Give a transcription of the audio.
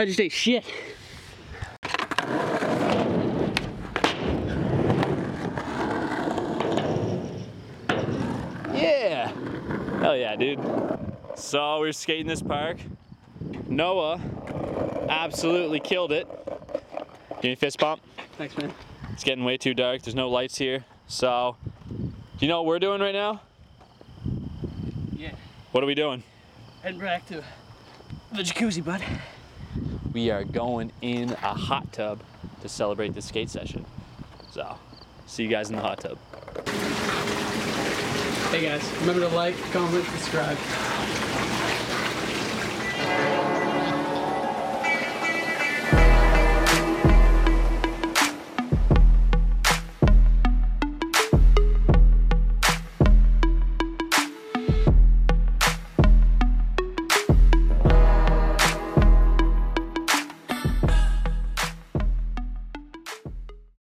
I just ate shit. Yeah! Hell yeah, dude. So we're skating this park. Noah absolutely killed it. Give me a fist bump. Thanks, man. It's getting way too dark. There's no lights here. So, do you know what we're doing right now? Yeah. What are we doing? Heading back to the jacuzzi, bud. We are going in a hot tub to celebrate this skate session. So, see you guys in the hot tub. Hey guys, remember to like, comment, subscribe.